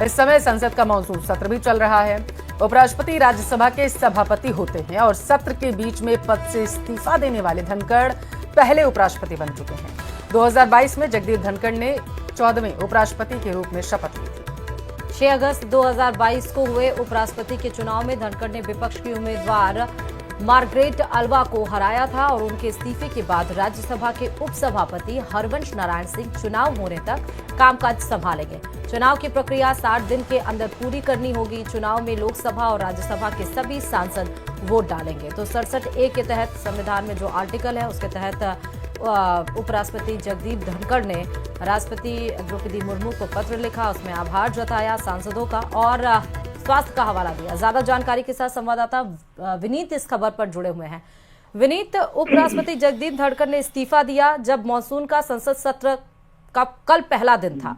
इस समय संसद का मॉनसून सत्र भी चल रहा है। उपराष्ट्रपति राज्यसभा के सभापति होते हैं और सत्र के बीच में पद से इस्तीफा देने वाले धनखड़ पहले उपराष्ट्रपति बन चुके हैं। 2022 में जगदीप धनखड़ ने 14वें उपराष्ट्रपति के रूप में शपथ ली थी। 6 अगस्त 2022 को हुए उपराष्ट्रपति के चुनाव में धनखड़ ने विपक्ष की उम्मीदवार मार्गरेट अल्वा को हराया था और उनके इस्तीफे के बाद राज्यसभा के उपसभापति हरवंश नारायण सिंह चुनाव होने तक कामकाज संभालेंगे। चुनाव की प्रक्रिया 60 दिन के अंदर पूरी करनी होगी। चुनाव में लोकसभा और राज्यसभा के सभी सांसद वोट डालेंगे। तो 67A के तहत संविधान में जो आर्टिकल है उसके तहत उपराष्ट्रपति जगदीप धनखड़ ने राष्ट्रपति द्रौपदी मुर्मू को पत्र लिखा, उसमें आभार जताया सांसदों का और स्वास्थ्य का हवाला दिया। ज्यादा जानकारी के साथ संवाददाता विनीत इस खबर पर जुड़े हुए हैं। विनीत, उपराष्ट्रपति जगदीप धनखड़ ने इस्तीफा दिया जब मॉनसून का संसद सत्र का कल पहला दिन था।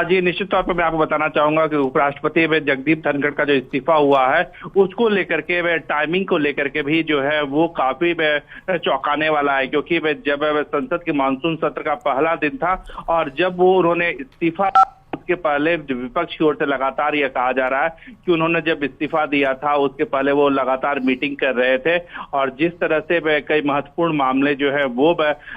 जी, निश्चित तौर पर मैं आपको बताना चाहूंगा कि उपराष्ट्रपति में जगदीप धनखड़ का जो इस्तीफा हुआ है उसको लेकर के वे टाइमिंग को लेकर के भी जो है वो काफी चौंकाने वाला है, क्योंकि जब संसद के मानसून सत्र का पहला दिन था और जब वो उन्होंने इस्तीफा उसके पहले विपक्ष की ओर से लगातार यह कहा जा रहा है कि उन्होंने जब इस्तीफा दिया था उसके पहले वो लगातार मीटिंग कर रहे थे और जिस तरह से कई महत्वपूर्ण मामले जो है वो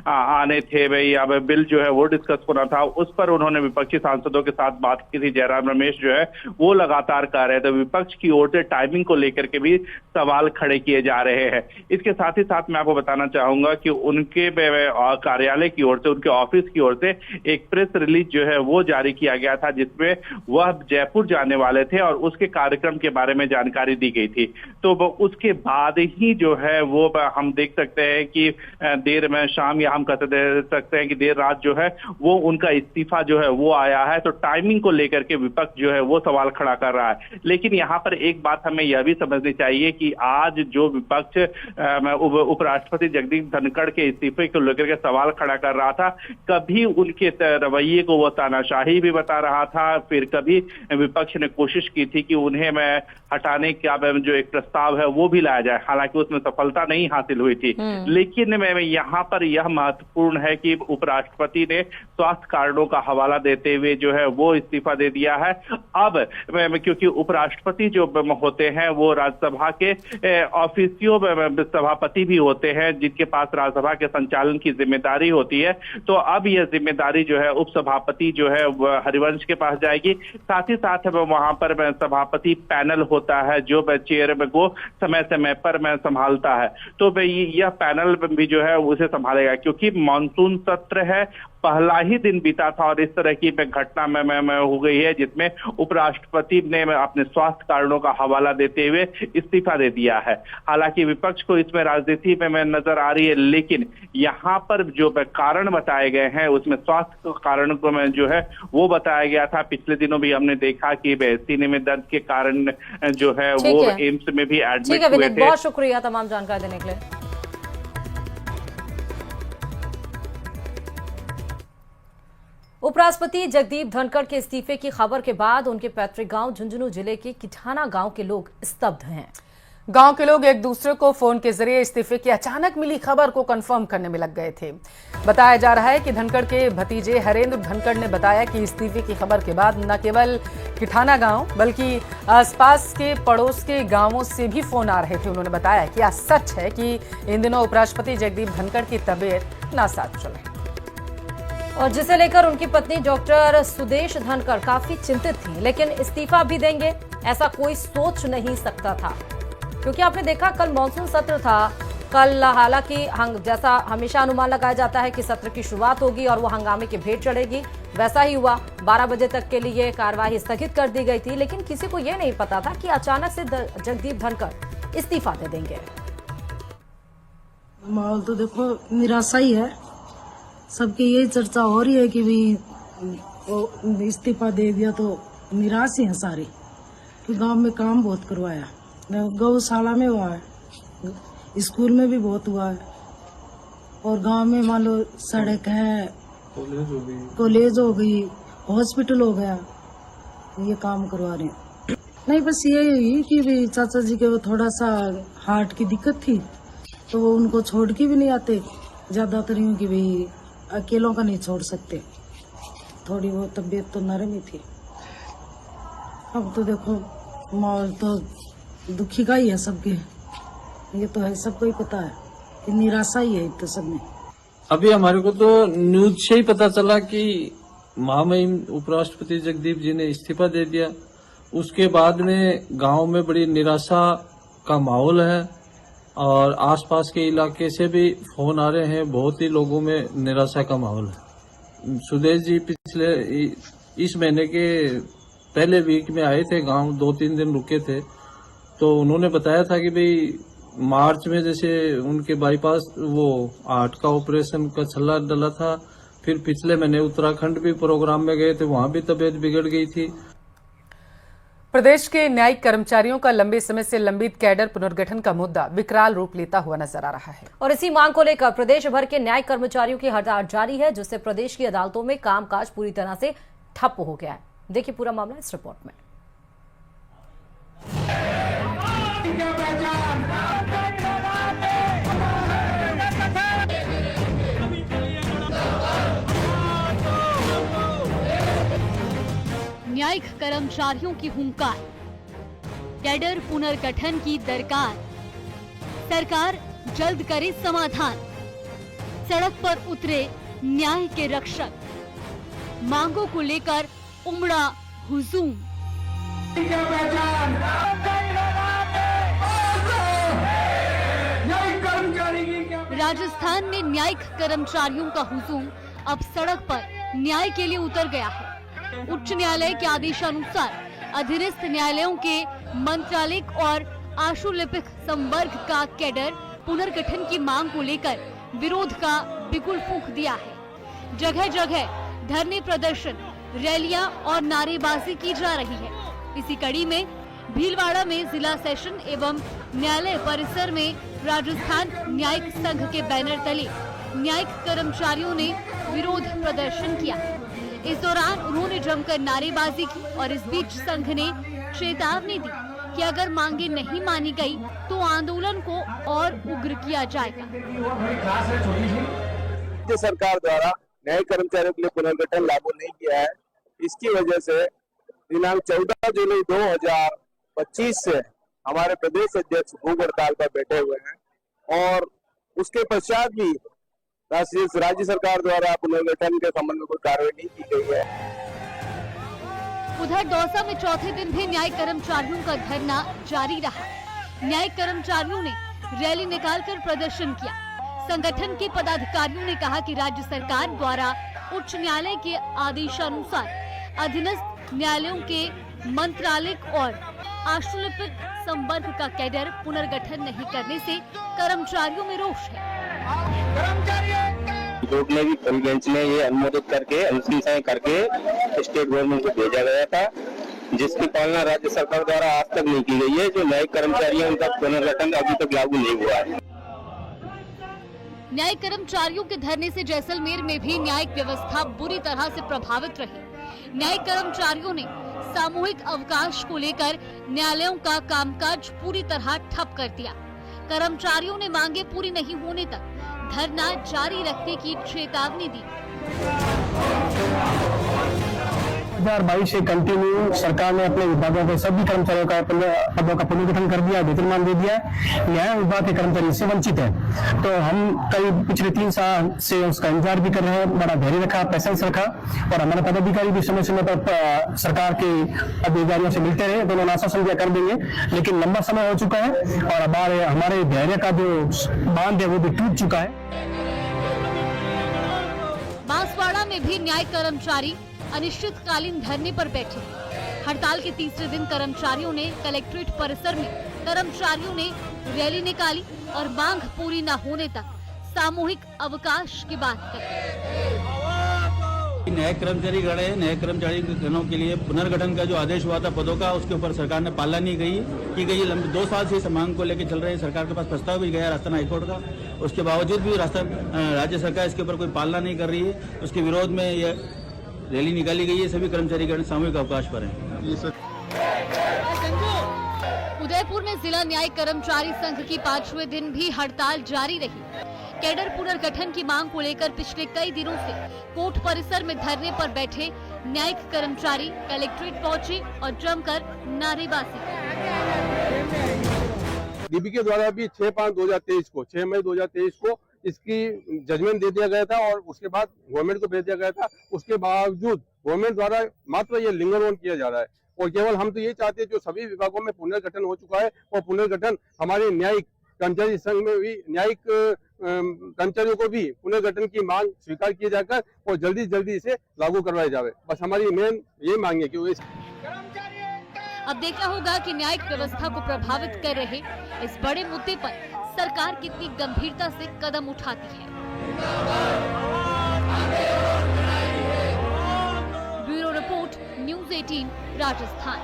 आने थे, या बिल जो है वो डिस्कस होना था, उस पर उन्होंने विपक्षी सांसदों के साथ बात की थी। जयराम रमेश जो है वो लगातार कह रहे थे। विपक्ष की ओर से टाइमिंग को लेकर के भी सवाल खड़े किए जा रहे हैं। इसके साथ ही साथ मैं आपको बताना चाहूंगा कि उनके कार्यालय की ओर से, उनके ऑफिस की ओर से एक प्रेस रिलीज जो है वो जारी किया गया था जिसमें वह जयपुर जाने वाले थे और उसके कार्यक्रम के बारे में जानकारी दी गई थी। तो उसके बाद ही जो है वो हम देख सकते हैं कि देर में शाम, या हम कह सकते हैं कि देर रात जो है वो उनका इस्तीफा जो है वो आया है। तो टाइमिंग को लेकर के विपक्ष जो है वो सवाल खड़ा कर रहा है। लेकिन यहाँ पर एक बात हमें यह भी समझनी चाहिए कि आज जो विपक्ष उपराष्ट्रपति जगदीप धनखड़ के इस्तीफे को लेकर के सवाल खड़ा कर रहा था, कभी उनके रवैये को वो तानाशाही भी बता रहा था, फिर कभी विपक्ष ने कोशिश की थी कि उन्हें हटाने का जो एक प्रस्ताव है वो भी लाया जाए। हालांकि उसमें सफलता नहीं हासिल हुई थी। लेकिन यहाँ पर यह महत्वपूर्ण है कि उपराष्ट्रपति ने स्वास्थ्य कारणों का हवाला देते हुए जो है वो इस्तीफा दे दिया है। अब क्योंकि उपराष्ट्रपति जो होते हैं वो राज्यसभा के ऑफिसियो सभापति भी होते हैं, जिनके पास राज्यसभा के संचालन की जिम्मेदारी होती है। तो अब यह जिम्मेदारी जो है उपसभापति जो है हरिवंश के पास जाएगी। साथ ही साथ वहां पर सभापति पैनल होता है जो चेयर को समय समय पर संभालता है। तो यह पैनल भी जो है उसे संभालेगा, क्योंकि मानसून सत्र है, पहला ही दिन बीता था और इस तरह की घटना में हो गई है जिसमें उपराष्ट्रपति ने अपने स्वास्थ्य कारणों का हवाला देते हुए इस्तीफा दे दिया है। हालांकि विपक्ष को इसमें राजनीति में नजर आ रही है, लेकिन यहाँ पर जो कारण बताए गए हैं उसमें स्वास्थ्य कारण को जो है वो बताया गया था। पिछले दिनों भी हमने देखा कि सीने में दर्द के कारण जो है वो एम्स में भी एडमिट हुए थे। बहुत शुक्रिया तमाम जानकारी देने के लिए। उपराष्ट्रपति जगदीप धनखड़ के इस्तीफे की खबर के बाद उनके पैतृक गांव झुंझुनू जिले के किठाना गांव के लोग स्तब्ध हैं। गांव के लोग एक दूसरे को फोन के जरिए इस्तीफे की अचानक मिली खबर को कंफर्म करने में लग गए थे। बताया जा रहा है कि धनखड़ के भतीजे हरेंद्र धनखड़ ने बताया कि इस्तीफे की खबर के बाद न केवल किठाना गांव बल्कि आसपास के पड़ोस के गांवों से भी फोन आ रहे थे। उन्होंने बताया कि यह सच है कि इन दिनों उपराष्ट्रपति जगदीप धनखड़ की तबीयत नासाज चल रही और जिसे लेकर उनकी पत्नी डॉक्टर सुदेश धनखड़ काफी चिंतित थी। लेकिन इस्तीफा भी देंगे ऐसा कोई सोच नहीं सकता था, क्योंकि आपने देखा कल मॉनसून सत्र था। कल हालांकि जैसा हमेशा अनुमान लगाया जाता है कि सत्र की शुरुआत होगी और वो हंगामे की भेंट चढ़ेगी, वैसा ही हुआ। 12 बजे तक के लिए कार्यवाही स्थगित कर दी गई थी, लेकिन किसी को यह नहीं पता था कि अचानक से जगदीप धनखड़ इस्तीफा दे देंगे। माहौल तो देखो निराशा ही है, सबकी यही चर्चा हो रही है कि भाई इस्तीफा दे दिया तो निराश ही है सारे। कि गांव में काम बहुत करवाया, गौशाला में हुआ है, स्कूल में भी बहुत हुआ है और गांव में मान लो सड़क है, कॉलेज हो गई, हॉस्पिटल हो गया, ये काम करवा रहे हैं। नहीं बस यही कि भाई चाचा जी के वो थोड़ा सा हार्ट की दिक्कत थी तो वो उनको छोड़ के भी नहीं आते, ज्यादातर यूँ कि भाई अकेलों का नहीं छोड़ सकते, थोड़ी वो तबीयत तो नरम ही थी। अब तो देखो माहौल तो दुखी का ही है सबके, ये तो है सबको ही पता है कि निराशा ही है तो सब में। अभी हमारे को तो न्यूज से ही पता चला कि महामहिम उपराष्ट्रपति जगदीप जी ने इस्तीफा दे दिया। उसके बाद में गांव में बड़ी निराशा का माहौल है और आसपास के इलाके से भी फोन आ रहे हैं, बहुत ही लोगों में निराशा का माहौल है। सुदेश जी पिछले इस महीने के पहले वीक में आए थे गांव, 2-3 दिन रुके थे, तो उन्होंने बताया था कि भाई मार्च में जैसे उनके बाईपास वो हार्ट का ऑपरेशन का छल्ला डला था, फिर पिछले महीने उत्तराखंड भी प्रोग्राम में गए थे, वहां भी तबीयत बिगड़ गई थी। प्रदेश के न्यायिक कर्मचारियों का लंबे समय से लंबित कैडर पुनर्गठन का मुद्दा विकराल रूप लेता हुआ नजर आ रहा है और इसी मांग को लेकर प्रदेश भर के न्यायिक कर्मचारियों की हड़ताल जारी है, जिससे प्रदेश की अदालतों में कामकाज पूरी तरह से ठप हो गया है। देखिए पूरा मामला इस रिपोर्ट में। न्यायिक कर्मचारियों की हुंकार, कैडर पुनर्गठन की दरकार, सरकार जल्द करे समाधान, सड़क पर उतरे न्याय के रक्षक, मांगों को लेकर उमड़ा हुजूम। राजस्थान में न्यायिक कर्मचारियों का हुजूम अब सड़क पर न्याय के लिए उतर गया है। उच्च न्यायालय के आदेशानुसार अधीनस्थ न्यायालयों के मंत्रालयिक और आशुलिपिक संवर्ग का कैडर पुनर्गठन की मांग को लेकर विरोध का बिगुल फूंक दिया है। जगह जगह धरने प्रदर्शन, रैलियां और नारेबाजी की जा रही है। इसी कड़ी में भीलवाड़ा में जिला सेशन एवं न्यायालय परिसर में राजस्थान न्यायिक संघ के बैनर तले न्यायिक कर्मचारियों ने विरोध प्रदर्शन किया। इस दौरान उन्होंने जमकर नारेबाजी की और इस बीच संघ ने चेतावनी दी कि अगर मांगे नहीं मानी गई तो आंदोलन को और उग्र किया जाएगा। राज्य सरकार द्वारा न्यायिक कर्मचारियों के लिए पुनर्गठन लागू नहीं किया है। इसकी वजह से दिनांक 14 जुलाई 2025 से हमारे प्रदेश अध्यक्ष भूख हड़ताल पर बैठे हुए हैं और उसके पश्चात भी राज्य सरकार द्वारा पुनर्गठन के संबंध में कोई कार्रवाई नहीं की गई है। उधर दौसा में चौथे दिन भी न्यायिक कर्मचारियों का धरना जारी रहा। न्यायिक कर्मचारियों ने रैली निकालकर प्रदर्शन किया। संगठन के पदाधिकारियों ने कहा कि राज्य सरकार द्वारा उच्च न्यायालय के आदेशानुसार अधीनस्थ न्यायालयों के मंत्रालयिक और आशुलिपिक संवर्ग का कैडर पुनर्गठन नहीं करने से कर्मचारियों में रोष है। कोर्ट ने भी फुल बेंच ने ये अनुमोदित करके अनुशंसाएं करके स्टेट गवर्नमेंट को भेजा गया था, जिसकी पालना राज्य सरकार द्वारा आज तक नहीं की गई है। जो न्यायिक कर्मचारी हैं उनका पुनर्गठन अभी तक लागू नहीं हुआ है। न्यायिक कर्मचारियों के धरने से जैसलमेर में भी न्यायिक व्यवस्था बुरी तरह से प्रभावित रही। न्यायिक कर्मचारियों ने सामूहिक अवकाश को लेकर न्यायालयों का कामकाज पूरी तरह ठप कर दिया। कर्मचारियों ने मांगे पूरी नहीं होने तक धरना जारी रखने की चेतावनी दी। 2022 से कंटिन्यू सरकार ने अपने विभागों के सभी कर्मचारियों का पदों का पुनर्गठन कर दिया, वेतनमान दे दिया। न्याय विभाग के कर्मचारी इससे वंचित है, तो हम कई पिछले 3 साल से उसका इंतजार भी कर रहे हैं। बड़ा धैर्य रखा, पेशेंस रखा और हमारे पदाधिकारी भी समय समय पर सरकार के अधिकारियों से मिलते रहे, तो उन्होंने आश्वासन दिया कर देंगे, लेकिन लंबा समय हो चुका है और हमारे धैर्य का जो बांध है वो भी टूट चुका है। बांसवाड़ा में भी न्यायिक कर्मचारी अनिश्चितकालीन धरने पर बैठे। हड़ताल के तीसरे दिन कर्मचारियों ने कलेक्ट्रेट परिसर में कर्मचारियों ने रैली निकाली और मांग पूरी न होने तक सामूहिक अवकाश की बात कही। न्यायिक कर्मचारी गण है, न्यायिक कर्मचारी गणों के लिए पुनर्गठन का जो आदेश हुआ था पदों का, उसके ऊपर सरकार ने पालना नहीं की गई। लंबे 2 साल से इस मांग को लेकर चल रहे हैं। सरकार के पास प्रस्ताव भी गया राजस्थान हाईकोर्ट का, उसके बावजूद भी राज्य सरकार इसके ऊपर कोई पालना नहीं कर रही है। उसके विरोध में ये रैली निकाली गई है। सभी कर्मचारी सामूहिक अवकाश पर हैं। उदयपुर में जिला न्यायिक कर्मचारी संघ की 5वें दिन भी हड़ताल जारी रही। कैडर पुनर्गठन की मांग को लेकर पिछले कई दिनों से कोर्ट परिसर में धरने पर बैठे न्यायिक कर्मचारी कलेक्ट्रेट पहुंचे और जमकर नारेबाजी की। डीबी के द्वारा भी 6/5/2023 को 6 मई 2023 को इसकी जजमेंट दे दिया गया था और उसके बाद गवर्नमेंट को भेज दिया गया था। उसके बावजूद गवर्नमेंट द्वारा मात्र ये लिंगर ऑन किया जा रहा है और केवल हम तो ये चाहते हैं जो सभी विभागों में पुनर्गठन हो चुका है और पुनर्गठन हमारे न्यायिक कर्मचारी संघ में भी न्यायिक कर्मचारियों को भी पुनर्गठन की मांग स्वीकार की जाकर और जल्दी जल्दी इसे लागू करवाया जाए। बस हमारी मेन ये मांग है कि अब देखना होगा कि न्यायिक व्यवस्था को प्रभावित कर रहे इस बड़े मुद्दे पर सरकार कितनी गंभीरता से कदम उठाती है। Bureau report news 18 Rajasthan.